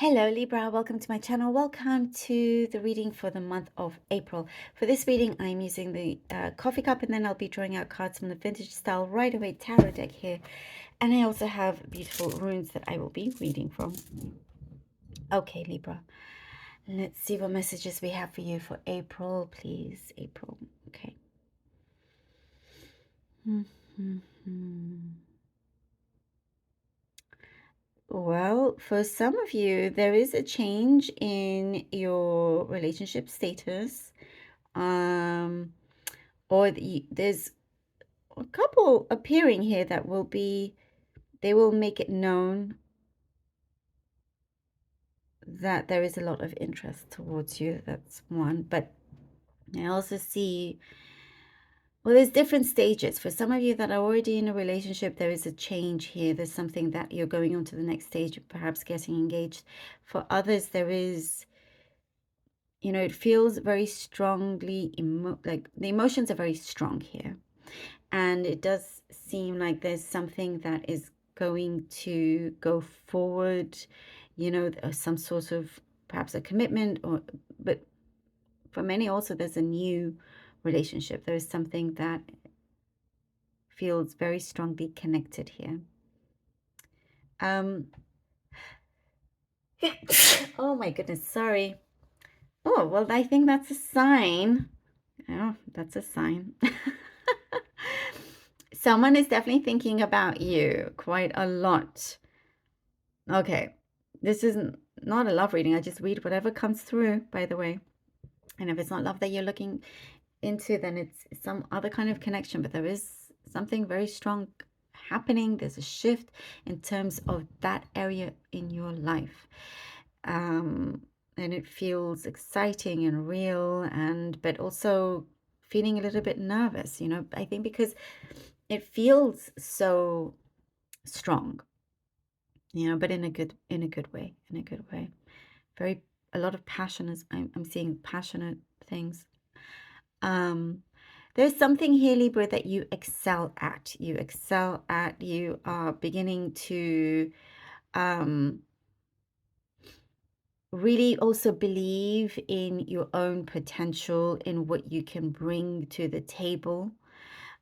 Hello Libra, welcome to my channel. Welcome to the reading for the month of April. For this reading, I'm using the coffee cup, and then I'll be drawing out cards from the vintage style Rider-Waite tarot deck here. And I also have beautiful runes that I will be reading from. Okay, Libra, let's see what messages we have for you for April, please. April, okay. Well, for some of you, there is a change in your relationship status. Or there's a couple appearing here that they will make it known that there is a lot of interest towards you. That's one. But I also see, well, there's different stages. For some of you that are already in a relationship, there is a change here. There's something that you're going on to the next stage, perhaps getting engaged. For others, there is, it feels very strongly, like the emotions are very strong here. And it does seem like there's something that is going to go forward, some sort of perhaps a commitment, but for many also there's a new relationship. There is something that feels very strongly connected here. Oh my goodness, sorry. Oh, well, I think that's a sign. Oh, that's a sign. Someone is definitely thinking about you quite a lot. Okay, this is not a love reading. I just read whatever comes through, by the way. And if it's not love that you're looking into, then it's some other kind of connection. But there is something very strong happening. There's a shift in terms of that area in your life. And it feels exciting and real, but also feeling a little bit nervous, I think because it feels so strong, but in a good way, a lot of passion. I'm seeing passionate things. There's something here, Libra, that you excel at. You are beginning to really also believe in your own potential, in what you can bring to the table.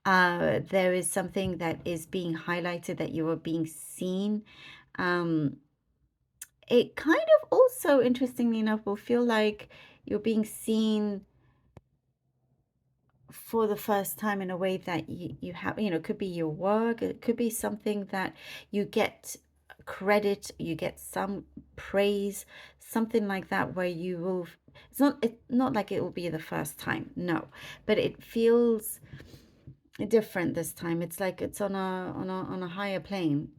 There is something that is being highlighted, that you are being seen. It kind of also, interestingly enough, will feel like you're being seen for the first time in a way that you have, it could be your work, it could be something that you get credit, you get some praise, something like that, where you will, it's not like it will be the first time, no, but it feels different this time. It's like it's on a higher plane,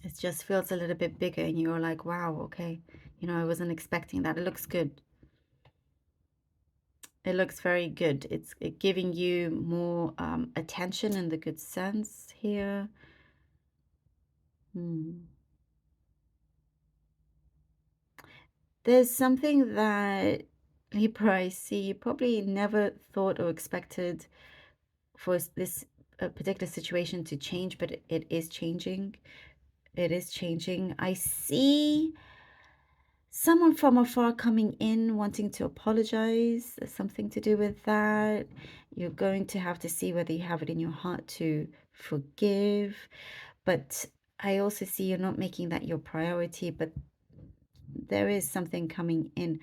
it just feels a little bit bigger, and you're like, wow, okay, I wasn't expecting that. It looks good. It looks very good. It's giving you more attention in the good sense here. There's something that, Libra, I see, you probably never thought or expected for this particular situation to change, but it is changing. It is changing. I see someone from afar coming in wanting to apologize. There's something to do with that. You're going to have to see whether you have it in your heart to forgive. But I also see you're not making that your priority, but there is something coming in.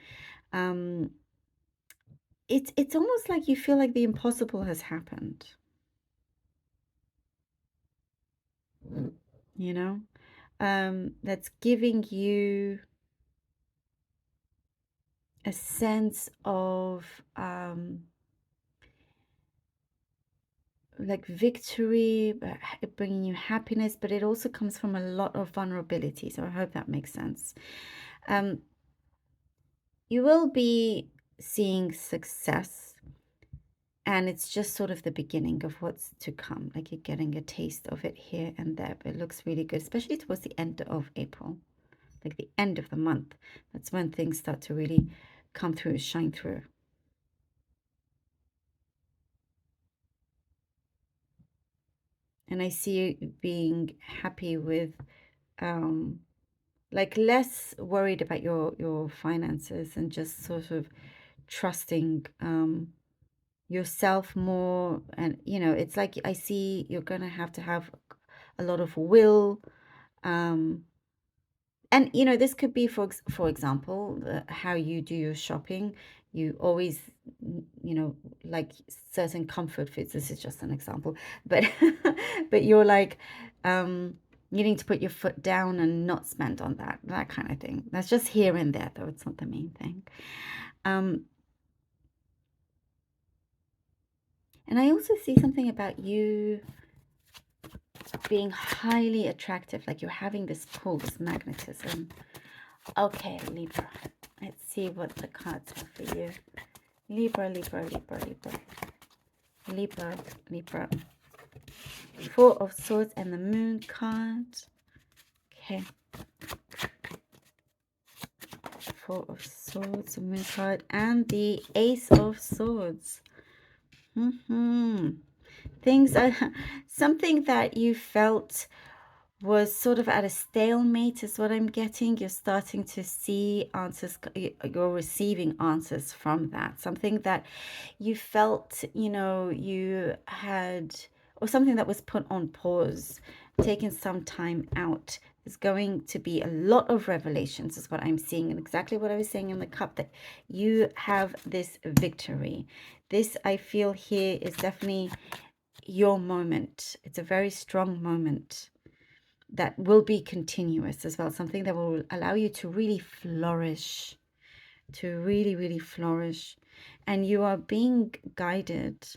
It's almost like you feel like the impossible has happened. That's giving you a sense of like victory, bringing you happiness, but it also comes from a lot of vulnerability. So I hope that makes sense. You will be seeing success, and it's just sort of the beginning of what's to come. Like you're getting a taste of it here and there, but it looks really good, especially towards the end of April, like the end of the month. That's when things start to really come through, shine through. And I see you being happy with like less worried about your finances and just sort of trusting yourself more. And it's like I see you're gonna have to have a lot of will. um and this could be for example, how you do your shopping. You always like certain comfort foods. This is just an example, but but you're like needing to put your foot down and not spend on that kind of thing. That's just here and there, though. It's not the main thing. And I also see something about you being highly attractive, like you're having this pull, this magnetism. Okay, Libra. Let's see what the cards are for you. Libra, Libra, Libra, Libra. Libra, Libra. Four of Swords and the Moon card. Okay. Four of Swords, the Moon card, and the Ace of Swords. Things are something that you felt was sort of at a stalemate is what I'm getting. You're starting to see answers. You're receiving answers from that. Something that you felt, you had, or something that was put on pause, taken some time out. There's going to be a lot of revelations is what I'm seeing. And exactly what I was saying in the cup, that you have this victory. This, I feel here, is definitely your moment. It's a very strong moment that will be continuous as well, something that will allow you to really flourish, to really, really flourish. And you are being guided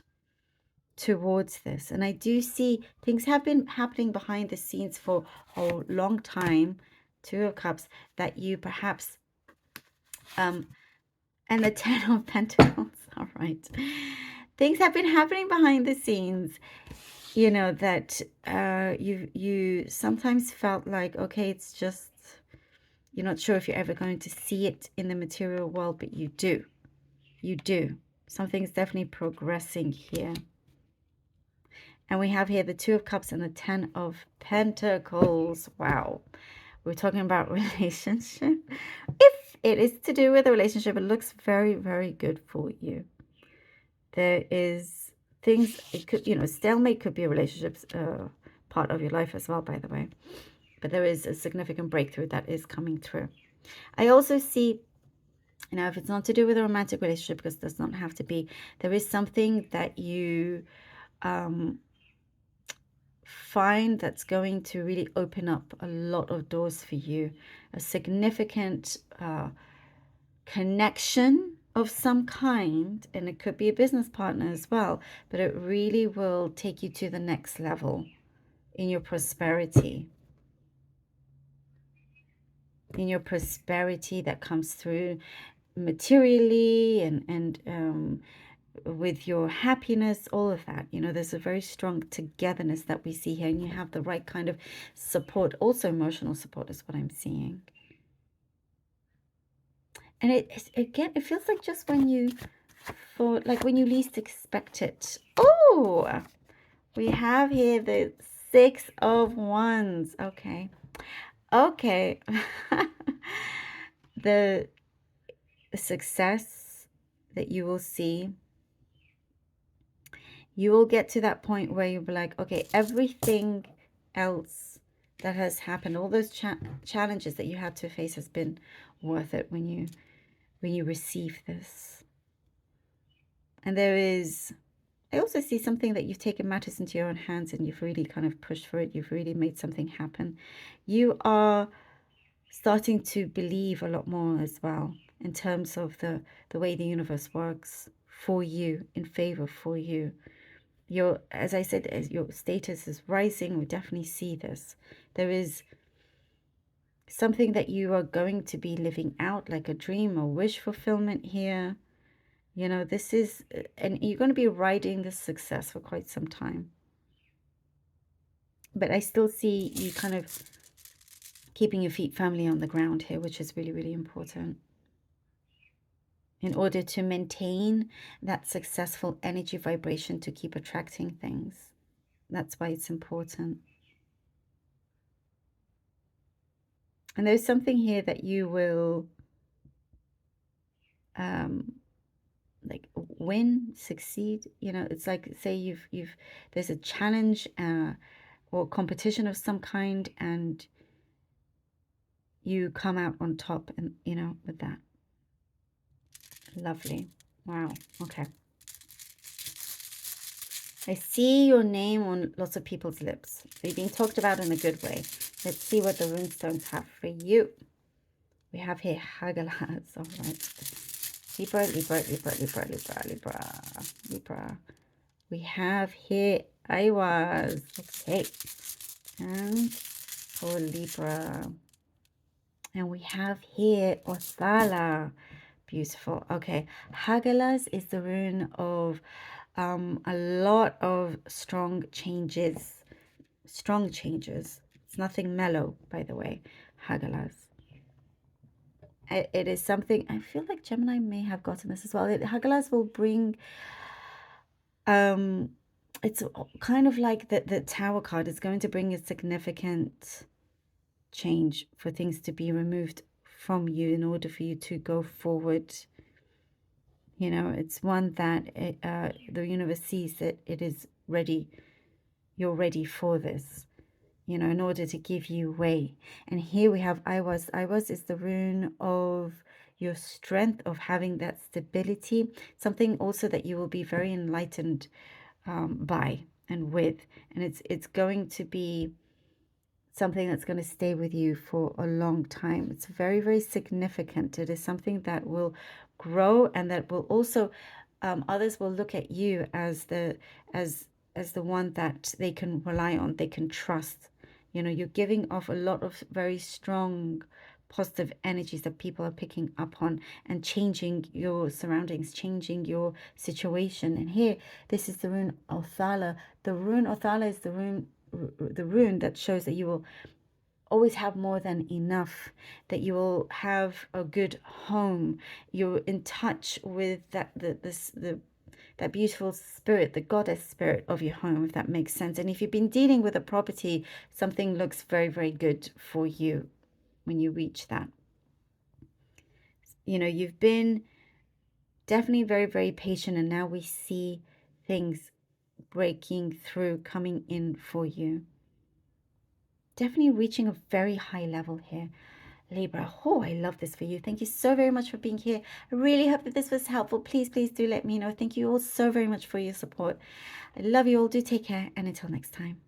towards this. And I do see things have been happening behind the scenes for a long time. Two of Cups, that you perhaps, and the Ten of Pentacles, all right. Things have been happening behind the scenes, that you sometimes felt like, okay, it's just, you're not sure if you're ever going to see it in the material world, but you do. You do. Something's definitely progressing here. And we have here the Two of Cups and the Ten of Pentacles. Wow. We're talking about relationship. If it is to do with a relationship, it looks very, very good for you. There is things, it could, stalemate could be a relationship part of your life as well, by the way. But there is a significant breakthrough that is coming through. I also see, if it's not to do with a romantic relationship, because it does not have to be, there is something that you find that's going to really open up a lot of doors for you. A significant connection of some kind, and it could be a business partner as well, but it really will take you to the next level in your prosperity. In your prosperity that comes through materially and with your happiness, all of that. There's a very strong togetherness that we see here, and you have the right kind of support. Also emotional support is what I'm seeing. And it feels like just when you least expect it. Oh, we have here the Six of Wands. Okay. The success that you will see, you will get to that point where you'll be like, okay, everything else that has happened, all those challenges that you had to face, has been worth it when you receive this. And I also see something that you've taken matters into your own hands, and you've really kind of pushed for it. You've really made something happen. You are starting to believe a lot more as well, in terms of the way the universe works for you, in favor for you. As I said, as your status is rising, we definitely see this. There is something that you are going to be living out, like a dream or wish fulfillment here. This is, and you're going to be riding this success for quite some time. But I still see you kind of keeping your feet firmly on the ground here, which is really, really important, in order to maintain that successful energy vibration, to keep attracting things. That's why it's important. And there's something here that you will like win, succeed. You know, it's like, say you've there's a challenge or competition of some kind, and you come out on top, and you know, with that. Lovely. Wow. Okay. I see your name on lots of people's lips. So you're being talked about in a good way. Let's see what the runestones have for you. We have here Hagalas. All right. Libra, Libra, Libra, Libra, Libra, Libra, Libra. We have here Iwas. Okay. And for Libra. And we have here Othala. Beautiful. Okay. Hagalas is the rune of a lot of strong changes. Strong changes. It's nothing mellow, by the way. Hagalas. It is something, I feel like Gemini may have gotten this as well. Hagalas will bring, it's kind of like the Tower card is going to bring a significant change for things to be removed from you in order for you to go forward. You know, it's one that the universe sees that it is ready. You're ready for this, you know, in order to give you way. And here we have Iwas. Iwas is the rune of your strength, of having that stability, something also that you will be very enlightened by and with. And it's going to be something that's going to stay with you for a long time. It's very, very significant. It is something that will grow, and that will also others will look at you as the one that they can rely on, they can trust. You know, you're giving off a lot of very strong positive energies that people are picking up on, and changing your surroundings, changing your situation. And here, this is the rune Othala. The rune Othala is the rune that shows that you will always have more than enough, that you will have a good home. You're in touch with that beautiful spirit, the goddess spirit of your home, if that makes sense. And if you've been dealing with a property, something looks very, very good for you when you reach that. You know, you've been definitely very, very patient, and now we see things breaking through, coming in for you. Definitely reaching a very high level here, Libra. Oh, I love this for you. Thank you so very much for being here. I really hope that this was helpful. Please, please do let me know. Thank you all so very much for your support. I love you all. Do take care, and until next time.